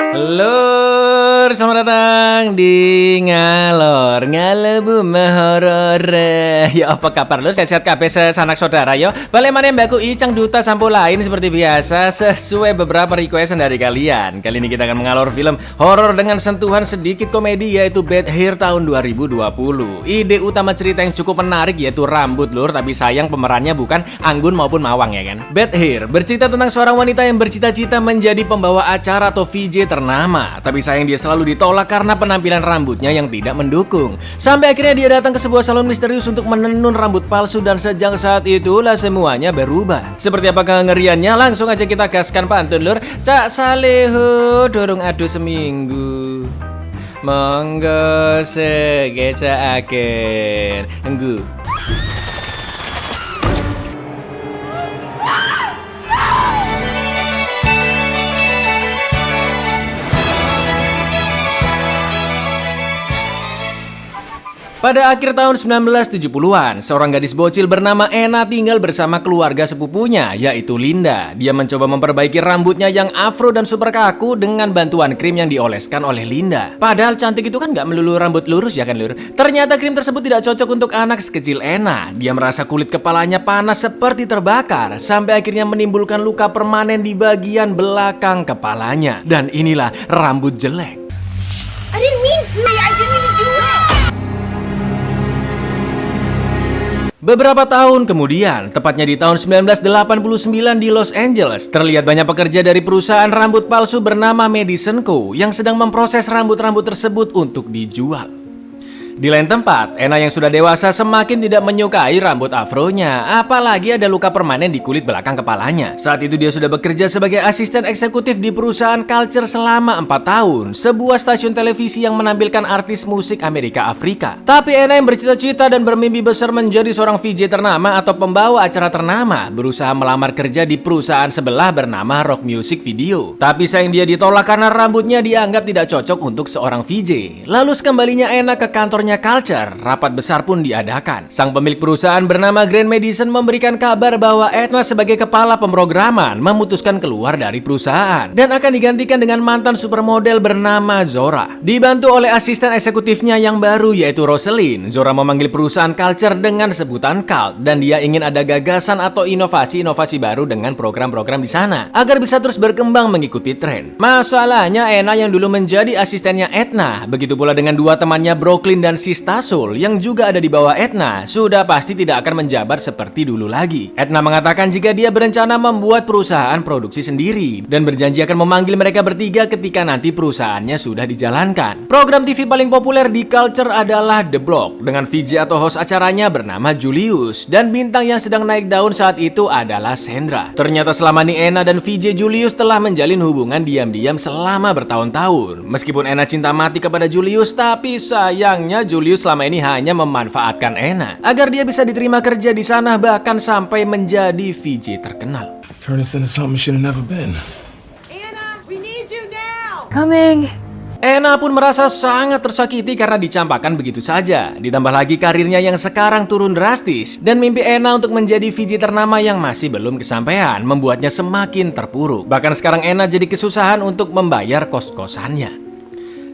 Lur, selamat datang di Ngalor Ngalebu Mahoror. Ya apa kabar lur, sehat-sehat kabeh sanak saudara yo. Balik maneh Mbakku Icang Duta Sampo lain seperti biasa sesuai beberapa requestan dari kalian. Kali ini kita akan mengalor film horor dengan sentuhan sedikit komedi yaitu Bad Hair tahun 2020. Ide utama cerita yang cukup menarik yaitu rambut lur, tapi sayang pemerannya bukan Anggun maupun Mawang ya kan. Bad Hair bercerita tentang seorang wanita yang bercita-cita menjadi pembawa acara atau VJ ternama, tapi sayang dia selalu ditolak karena penampilan rambutnya yang tidak mendukung. Sampai akhirnya dia datang ke sebuah salon misterius untuk menenun rambut palsu dan sejak saat itulah semuanya berubah. Seperti apa kengeriannya? Langsung aja kita gaskan pantun lur. Cak Saleho dorong adu seminggu. Monggo segeca akhir enggu. Pada akhir tahun 1970-an, seorang gadis bocil bernama Ena tinggal bersama keluarga sepupunya, yaitu Linda. Dia mencoba memperbaiki rambutnya yang afro dan super kaku dengan bantuan krim yang dioleskan oleh Linda. Padahal cantik itu kan nggak melulu rambut lurus ya kan lur? Ternyata krim tersebut tidak cocok untuk anak sekecil Ena. Dia merasa kulit kepalanya panas seperti terbakar, sampai akhirnya menimbulkan luka permanen di bagian belakang kepalanya. Dan inilah rambut jelek. I didn't mean to. I didn't mean to do it. Beberapa tahun kemudian, tepatnya di tahun 1989 di Los Angeles, terlihat banyak pekerja dari perusahaan rambut palsu bernama Madison Co. yang sedang memproses rambut-rambut tersebut untuk dijual. Di lain tempat, Ena yang sudah dewasa semakin tidak menyukai rambut afronya, apalagi ada luka permanen di kulit belakang kepalanya. Saat itu dia sudah bekerja sebagai asisten eksekutif di perusahaan Culture selama 4 tahun, sebuah stasiun televisi yang menampilkan artis musik Amerika Afrika. Tapi Ena yang bercita-cita dan bermimpi besar menjadi seorang VJ ternama atau pembawa acara ternama, berusaha melamar kerja di perusahaan sebelah bernama Rock Music Video. Tapi sayang dia ditolak karena rambutnya dianggap tidak cocok untuk seorang VJ. Lalu sekembalinya Ena ke kantornya Culture, rapat besar pun diadakan. Sang pemilik perusahaan bernama Grand Madison memberikan kabar bahwa Edna sebagai kepala pemrograman memutuskan keluar dari perusahaan dan akan digantikan dengan mantan supermodel bernama Zora. Dibantu oleh asisten eksekutifnya yang baru yaitu Rosalind, Zora memanggil perusahaan Culture dengan sebutan Cult dan dia ingin ada gagasan atau inovasi-inovasi baru dengan program-program di sana agar bisa terus berkembang mengikuti tren. Masalahnya Ena yang dulu menjadi asistennya Edna, begitu pula dengan dua temannya Brooklyn dan Sista Soul yang juga ada di bawah Edna, sudah pasti tidak akan menjabat seperti dulu lagi. Edna mengatakan jika dia berencana membuat perusahaan produksi sendiri dan berjanji akan memanggil mereka bertiga ketika nanti perusahaannya sudah dijalankan. Program TV paling populer di Culture adalah The Block dengan VJ atau host acaranya bernama Julius dan bintang yang sedang naik daun saat itu adalah Sandra. Ternyata selama ini Ena dan VJ Julius telah menjalin hubungan diam-diam selama bertahun-tahun. Meskipun Ena cinta mati kepada Julius, tapi sayangnya Julius selama ini hanya memanfaatkan Ena agar dia bisa diterima kerja di sana bahkan sampai menjadi VJ terkenal. Turn us into something we should have never been. Anna, we need you now. Coming. Ena pun merasa sangat tersakiti karena dicampakkan begitu saja. Ditambah lagi karirnya yang sekarang turun drastis dan mimpi Ena untuk menjadi VJ ternama yang masih belum kesampaian membuatnya semakin terpuruk. Bahkan sekarang Ena jadi kesusahan untuk membayar kos-kosannya.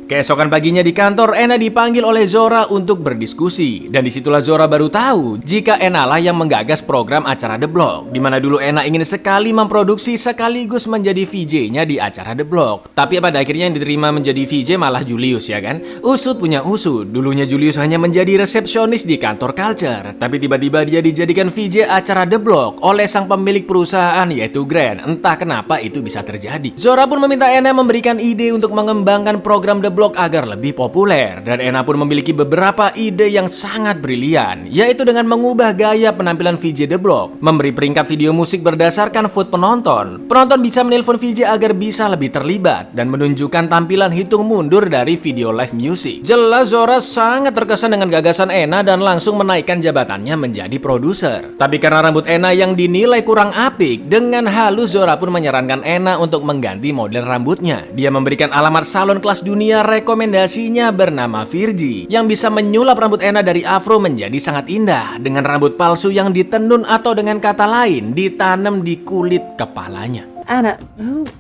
Keesokan paginya di kantor, Ena dipanggil oleh Zora untuk berdiskusi. Dan disitulah Zora baru tahu jika Ena lah yang menggagas program acara The Block, di mana dulu Ena ingin sekali memproduksi sekaligus menjadi VJ-nya di acara The Block. Tapi pada akhirnya yang diterima menjadi VJ malah Julius ya kan? Usut punya usut, dulunya Julius hanya menjadi resepsionis di kantor Culture. Tapi tiba-tiba dia dijadikan VJ acara The Block oleh sang pemilik perusahaan yaitu Grand. Entah kenapa itu bisa terjadi. Zora pun meminta Ena memberikan ide untuk mengembangkan program The Block agar lebih populer dan Ena pun memiliki beberapa ide yang sangat brilian, yaitu dengan mengubah gaya penampilan VJ The Block, memberi peringkat video musik berdasarkan vote penonton. Penonton bisa menelpon VJ agar bisa lebih terlibat dan menunjukkan tampilan hitung mundur dari video live music. Jelas Zora sangat terkesan dengan gagasan Ena dan langsung menaikkan jabatannya menjadi produser. Tapi karena rambut Ena yang dinilai kurang apik, dengan halus Zora pun menyarankan Ena untuk mengganti model rambutnya. Dia memberikan alamat salon kelas dunia rekomendasinya bernama Virgie yang bisa menyulap rambut Ena dari afro menjadi sangat indah dengan rambut palsu yang ditenun atau dengan kata lain ditanam di kulit kepalanya. Anna,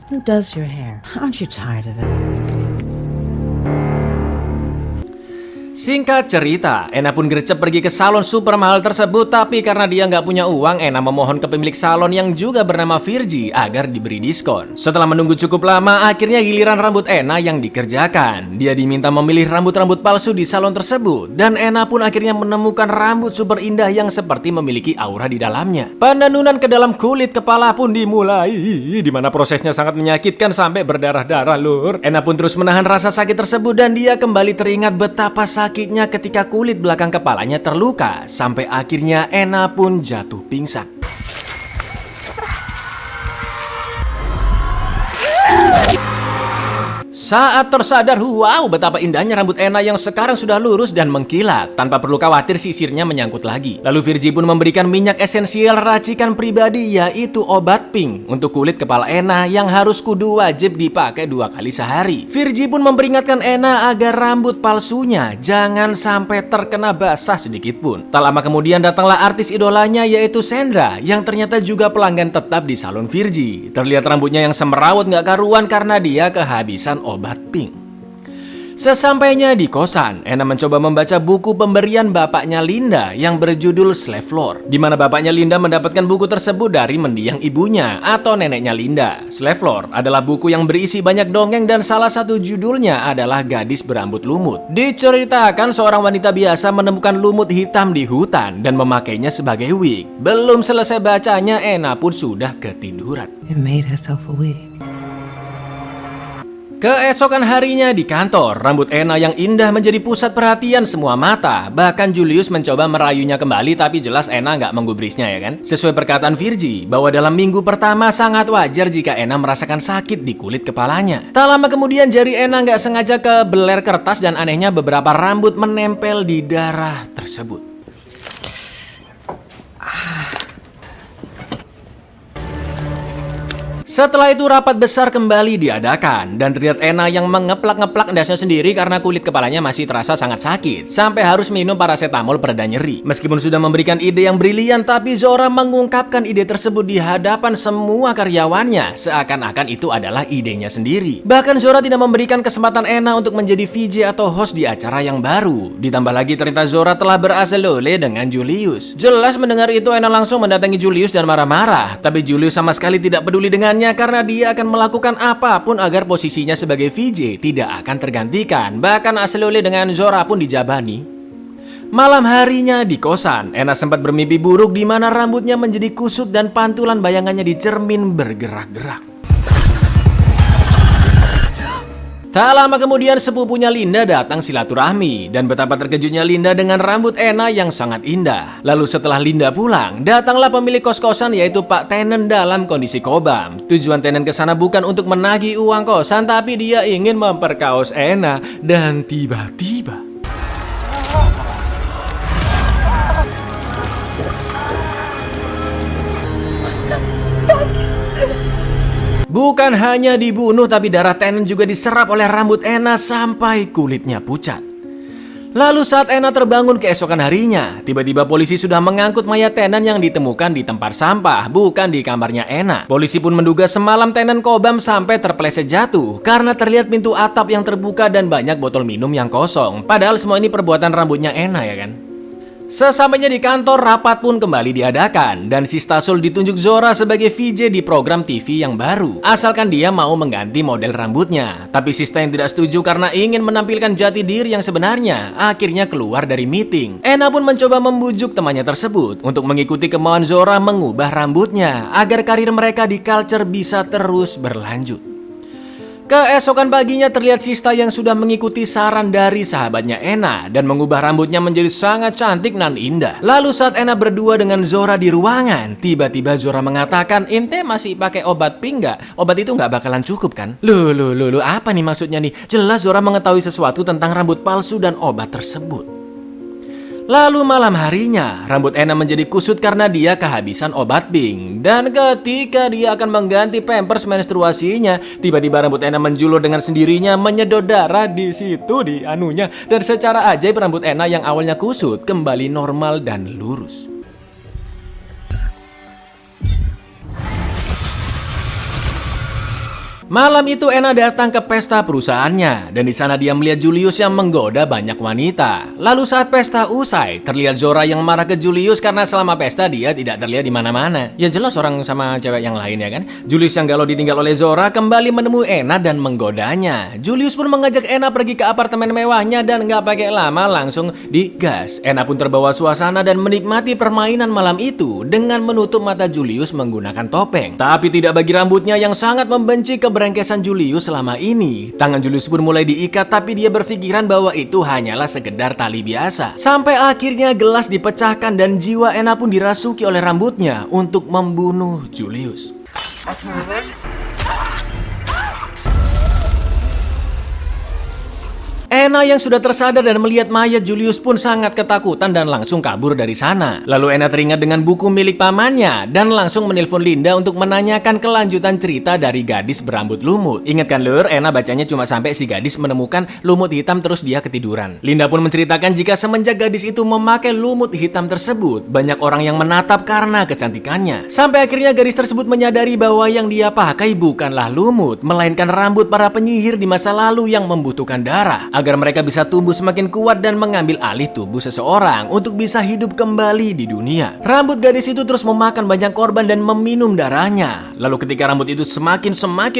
who does your hair? Aren't you tired of it? Singkat cerita, Ena pun gercep pergi ke salon super mahal tersebut, tapi karena dia nggak punya uang, Ena memohon ke pemilik salon yang juga bernama Virgie agar diberi diskon. Setelah menunggu cukup lama, akhirnya giliran rambut Ena yang dikerjakan. Dia diminta memilih rambut-rambut palsu di salon tersebut, dan Ena pun akhirnya menemukan rambut super indah yang seperti memiliki aura di dalamnya. Pendanunan ke dalam kulit kepala pun dimulai, di mana prosesnya sangat menyakitkan sampai berdarah-darah, lur. Ena pun terus menahan rasa sakit tersebut dan dia kembali teringat betapa sakitnya ketika kulit belakang kepalanya terluka, sampai akhirnya Ena pun jatuh pingsan. Saat tersadar, wow, betapa indahnya rambut Ena yang sekarang sudah lurus dan mengkilat. Tanpa perlu khawatir sisirnya menyangkut lagi. Lalu Virgie pun memberikan minyak esensial racikan pribadi, yaitu obat pink, untuk kulit kepala Ena yang harus kudu wajib dipakai 2 kali sehari. Virgie pun memperingatkan Ena agar rambut palsunya jangan sampai terkena basah sedikit pun. Tak lama kemudian datanglah artis idolanya, yaitu Sandra, yang ternyata juga pelanggan tetap di salon Virgie. Terlihat rambutnya yang semerawut gak karuan karena dia kehabisan obat pink. Sesampainya di kosan, Ena mencoba membaca buku pemberian bapaknya Linda yang berjudul Slave Lord, di mana bapaknya Linda mendapatkan buku tersebut dari mendiang ibunya atau neneknya Linda. Slave Lord adalah buku yang berisi banyak dongeng dan salah satu judulnya adalah Gadis Berambut Lumut. Diceritakan seorang wanita biasa menemukan lumut hitam di hutan dan memakainya sebagai wig. Belum selesai bacanya, Ena pun sudah ketiduran. It made herself a wig. Keesokan harinya di kantor, rambut Ena yang indah menjadi pusat perhatian semua mata. Bahkan Julius mencoba merayunya kembali, tapi jelas Ena nggak menggubrisnya, ya kan? Sesuai perkataan Virgie, bahwa dalam minggu pertama sangat wajar jika Ena merasakan sakit di kulit kepalanya. Tak lama kemudian jari Ena nggak sengaja kebeler kertas dan anehnya beberapa rambut menempel di darah tersebut. Setelah itu rapat besar kembali diadakan dan terlihat Ena yang mengeplak-ngeplak endasnya sendiri karena kulit kepalanya masih terasa sangat sakit sampai harus minum paracetamol pereda nyeri. Meskipun sudah memberikan ide yang brilian, tapi Zora mengungkapkan ide tersebut di hadapan semua karyawannya seakan-akan itu adalah idenya sendiri. Bahkan Zora tidak memberikan kesempatan Ena untuk menjadi VJ atau host di acara yang baru. Ditambah lagi ternyata Zora telah berasal-lole dengan Julius. Jelas mendengar itu Ena langsung mendatangi Julius dan marah-marah, tapi Julius sama sekali tidak peduli dengannya karena dia akan melakukan apapun agar posisinya sebagai VJ tidak akan tergantikan. Bahkan asal-oleh dengan Zora pun dijabani. Malam harinya di kosan, Ena sempat bermimpi buruk di mana rambutnya menjadi kusut dan pantulan bayangannya di cermin bergerak-gerak. Tak lama kemudian sepupunya Linda datang silaturahmi dan betapa terkejutnya Linda dengan rambut Ena yang sangat indah. Lalu setelah Linda pulang, datanglah pemilik kos-kosan yaitu Pak Tenen dalam kondisi kobam. Tujuan Tenen ke sana bukan untuk menagih uang kosan, tapi dia ingin memperkaos Ena dan tiba-tiba bukan hanya dibunuh, tapi darah Tenen juga diserap oleh rambut Ena sampai kulitnya pucat. Lalu saat Ena terbangun keesokan harinya, tiba-tiba polisi sudah mengangkut mayat Tenen yang ditemukan di tempat sampah, bukan di kamarnya Ena. Polisi pun menduga semalam Tenen kobam sampai terpeleset jatuh karena terlihat pintu atap yang terbuka dan banyak botol minum yang kosong. Padahal semua ini perbuatan rambutnya Ena, ya kan? Sesampainya di kantor, rapat pun kembali diadakan dan si Stasul ditunjuk Zora sebagai VJ di program TV yang baru, asalkan dia mau mengganti model rambutnya. Tapi Sista yang tidak setuju karena ingin menampilkan jati diri yang sebenarnya, akhirnya keluar dari meeting. Ena pun mencoba membujuk temannya tersebut untuk mengikuti kemauan Zora mengubah rambutnya agar karir mereka di culture bisa terus berlanjut. Keesokan paginya terlihat Sista yang sudah mengikuti saran dari sahabatnya Ena dan mengubah rambutnya menjadi sangat cantik nan indah. Lalu saat Ena berdua dengan Zora di ruangan, tiba-tiba Zora mengatakan, "Ente masih pakai obat pink nggak? Obat itu nggak bakalan cukup kan?" Loh, apa nih maksudnya nih? Jelas Zora mengetahui sesuatu tentang rambut palsu dan obat tersebut. Lalu malam harinya, rambut Ena menjadi kusut karena dia kehabisan obat pink. Dan ketika dia akan mengganti pampers menstruasinya, tiba-tiba rambut Ena menjulur dengan sendirinya, menyedot darah di situ di anunya. Dan secara ajaib rambut Ena yang awalnya kusut kembali normal dan lurus. Malam itu Anna datang ke pesta perusahaannya dan di sana dia melihat Julius yang menggoda banyak wanita. Lalu saat pesta usai, terlihat Zora yang marah ke Julius karena selama pesta dia tidak terlihat di mana-mana. Ya jelas orang sama cewek yang lain ya kan. Julius yang galau ditinggal oleh Zora kembali menemui Anna dan menggodanya. Julius pun mengajak Anna pergi ke apartemen mewahnya dan nggak pakai lama langsung digas. Anna pun terbawa suasana dan menikmati permainan malam itu dengan menutup mata Julius menggunakan topeng. Tapi tidak bagi rambutnya yang sangat membenci keberengkesan Julius selama ini. Tangan Julius pun mulai diikat tapi dia berpikiran bahwa itu hanyalah sekedar tali biasa. Sampai akhirnya gelas dipecahkan dan jiwa Anna pun dirasuki oleh rambutnya untuk membunuh Julius. Anna yang sudah tersadar dan melihat mayat Julius pun sangat ketakutan dan langsung kabur dari sana. Lalu Anna teringat dengan buku milik pamannya dan langsung menelpon Linda untuk menanyakan kelanjutan cerita dari gadis berambut lumut. Ingat kan lur, Anna bacanya cuma sampai si gadis menemukan lumut hitam terus dia ketiduran. Linda pun menceritakan jika semenjak gadis itu memakai lumut hitam tersebut, banyak orang yang menatap karena kecantikannya. Sampai akhirnya gadis tersebut menyadari bahwa yang dia pakai bukanlah lumut, melainkan rambut para penyihir di masa lalu yang membutuhkan darah agar mereka bisa tumbuh semakin kuat dan mengambil alih tubuh seseorang untuk bisa hidup kembali di dunia. Rambut gadis itu terus memakan banyak korban dan meminum darahnya. Lalu ketika rambut itu semakin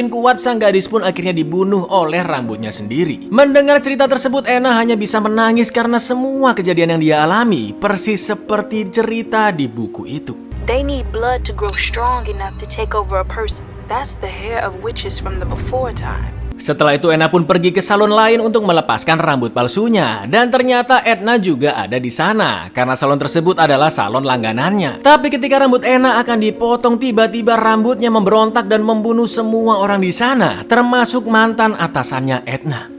kuat, sang gadis pun akhirnya dibunuh oleh rambutnya sendiri. Mendengar cerita tersebut, Anna hanya bisa menangis karena semua kejadian yang dia alami persis seperti cerita di buku itu. They need blood to grow strong enough to take over a person. That's the hair of witches from the before time. Setelah itu Anna pun pergi ke salon lain untuk melepaskan rambut palsunya. Dan ternyata Edna juga ada di sana karena salon tersebut adalah salon langganannya. Tapi ketika rambut Anna akan dipotong, tiba-tiba rambutnya memberontak dan membunuh semua orang di sana, termasuk mantan atasannya Edna.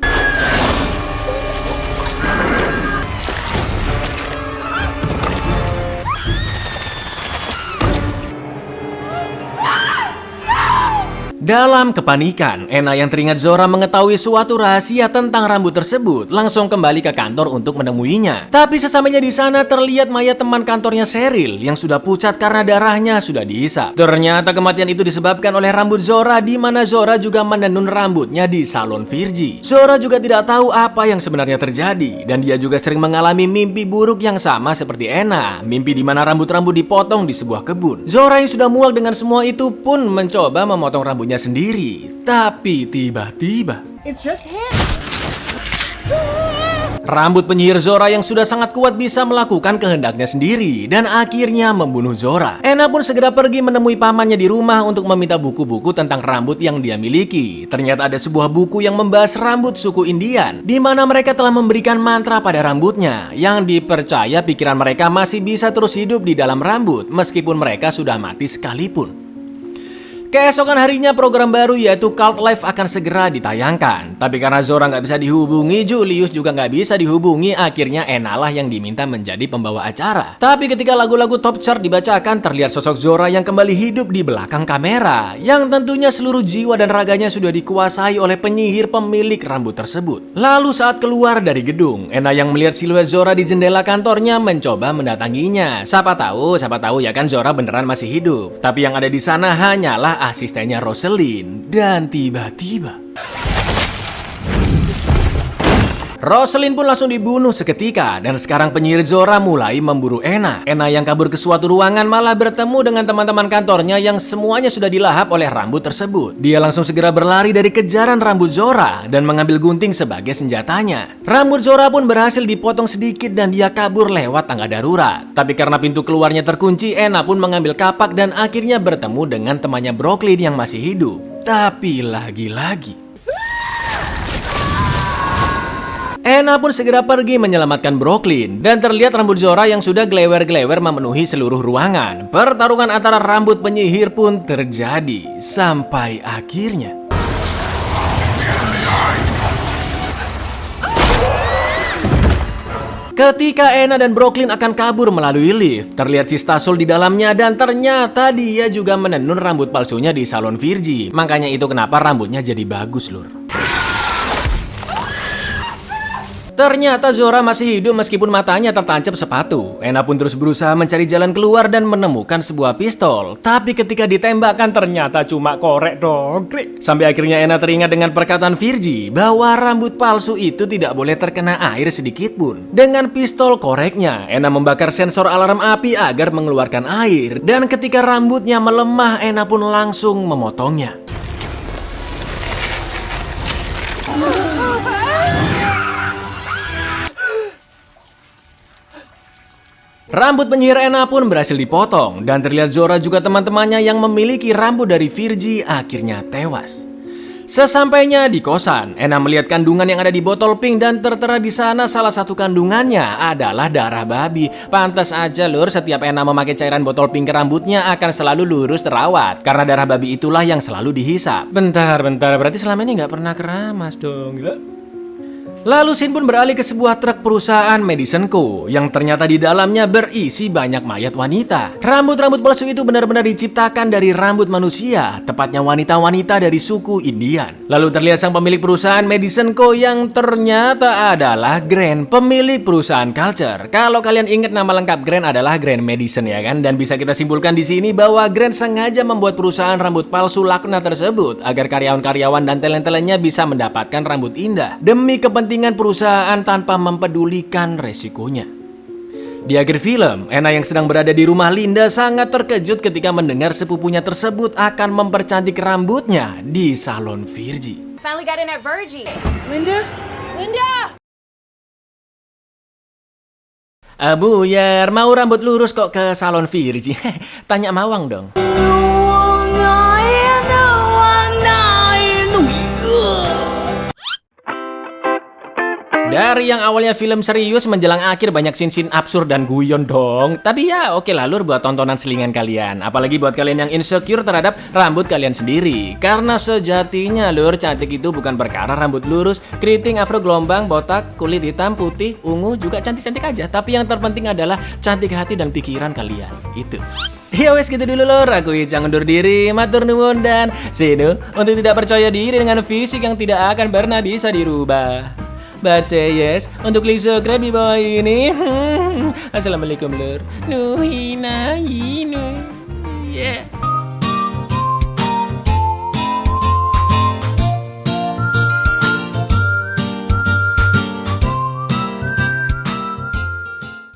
Dalam kepanikan, Anna yang teringat Zora mengetahui suatu rahasia tentang rambut tersebut langsung kembali ke kantor untuk menemuinya. Tapi sesamanya di sana terlihat mayat teman kantornya Cheryl yang sudah pucat karena darahnya sudah dihisap. Ternyata kematian itu disebabkan oleh rambut Zora, di mana Zora juga menenun rambutnya di salon Virgie. Zora juga tidak tahu apa yang sebenarnya terjadi dan dia juga sering mengalami mimpi buruk yang sama seperti Anna, mimpi di mana rambut-rambut dipotong di sebuah kebun. Zora yang sudah muak dengan semua itu pun mencoba memotong rambutnya sendiri, tapi tiba-tiba rambut penyihir Zora yang sudah sangat kuat bisa melakukan kehendaknya sendiri dan akhirnya membunuh Zora. Anna pun segera pergi menemui pamannya di rumah untuk meminta buku-buku tentang rambut yang dia miliki. Ternyata ada sebuah buku yang membahas rambut suku Indian, di mana mereka telah memberikan mantra pada rambutnya yang dipercaya pikiran mereka masih bisa terus hidup di dalam rambut meskipun mereka sudah mati sekalipun. Keesokan harinya program baru yaitu Cult Life akan segera ditayangkan. Tapi karena Zora nggak bisa dihubungi, Julius juga nggak bisa dihubungi, akhirnya Anna lah yang diminta menjadi pembawa acara. Tapi ketika lagu-lagu top chart dibacakan, terlihat sosok Zora yang kembali hidup di belakang kamera, yang tentunya seluruh jiwa dan raganya sudah dikuasai oleh penyihir pemilik rambut tersebut. Lalu saat keluar dari gedung, Anna yang melihat siluet Zora di jendela kantornya mencoba mendatanginya. Siapa tahu ya kan Zora beneran masih hidup. Tapi yang ada di sana hanyalah asistennya Rosalind. Dan tiba-tiba Rosalind pun langsung dibunuh seketika. Dan sekarang penyihir Zora mulai memburu Anna. Anna yang kabur ke suatu ruangan malah bertemu dengan teman-teman kantornya yang semuanya sudah dilahap oleh rambut tersebut. Dia langsung segera berlari dari kejaran rambut Zora dan mengambil gunting sebagai senjatanya. Rambut Zora pun berhasil dipotong sedikit dan dia kabur lewat tangga darurat. Tapi karena pintu keluarnya terkunci, Anna pun mengambil kapak dan akhirnya bertemu dengan temannya Brooklyn yang masih hidup. Tapi lagi-lagi Anna pun segera pergi menyelamatkan Brooklyn dan terlihat rambut Zora yang sudah gelewer-gelewer memenuhi seluruh ruangan. Pertarungan antara rambut penyihir pun terjadi sampai akhirnya ketika Anna dan Brooklyn akan kabur melalui lift, terlihat si Stasul di dalamnya dan ternyata dia juga menenun rambut palsunya di salon Virgie. Makanya itu kenapa rambutnya jadi bagus, lur. Ternyata Zora masih hidup meskipun matanya tertancap sepatu. Ena pun terus berusaha mencari jalan keluar dan menemukan sebuah pistol. Tapi ketika ditembakkan ternyata cuma korek dongkrik. Sampai akhirnya Ena teringat dengan perkataan Virgie bahwa rambut palsu itu tidak boleh terkena air sedikit pun. Dengan pistol koreknya, Ena membakar sensor alarm api agar mengeluarkan air. Dan ketika rambutnya melemah, Ena pun langsung memotongnya. Rambut penyihir Ena pun berhasil dipotong dan terlihat Zora juga teman-temannya yang memiliki rambut dari Virgie akhirnya tewas. Sesampainya di kosan, Ena melihat kandungan yang ada di botol pink dan tertera di sana salah satu kandungannya adalah darah babi. Pantas aja lur, setiap Ena memakai cairan botol pink ke rambutnya akan selalu lurus terawat karena darah babi itulah yang selalu dihisap. Bentar, berarti selama ini nggak pernah keramas dong, gila. Lalu Shin pun beralih ke sebuah truk perusahaan Madison Co. yang ternyata di dalamnya berisi banyak mayat wanita. Rambut-rambut palsu itu benar-benar diciptakan dari rambut manusia, tepatnya wanita-wanita dari suku Indian. Lalu terlihat sang pemilik perusahaan Madison Co. yang ternyata adalah Grant, pemilik perusahaan Culture. Kalau kalian ingat nama lengkap Grant adalah Grant Madison ya kan? Dan bisa kita simpulkan di sini bahwa Grant sengaja membuat perusahaan rambut palsu laknat tersebut agar karyawan-karyawan dan talent-talentnya bisa mendapatkan rambut indah demi kepentingan perusahaan tanpa mempedulikan resikonya. Di akhir film, Ena yang sedang berada di rumah Linda sangat terkejut ketika mendengar sepupunya tersebut akan mempercantik rambutnya di salon Virgie. Finally got in at Virgie. Linda? Linda! Buyar, mau rambut lurus kok ke salon Virgie? Tanya Mawang dong. Dari yang awalnya film serius menjelang akhir banyak scene-scene absurd dan guyon dong. Tapi ya oke lah lur buat tontonan selingan kalian. Apalagi buat kalian yang insecure terhadap rambut kalian sendiri. Karena sejatinya lur, cantik itu bukan perkara rambut lurus, keriting, afro, gelombang, botak, kulit hitam, putih, ungu juga cantik-cantik aja. Tapi yang terpenting adalah cantik hati dan pikiran kalian. Itu. Ya wes gitu dulu lor, aku Icang undur diri, matur nuwun dan sino untuk tidak percaya diri dengan fisik yang tidak akan pernah bisa dirubah. But say yes untuk klik subscribe di bawah ini. Assalamualaikum lur. Nuhina inu. Yeah.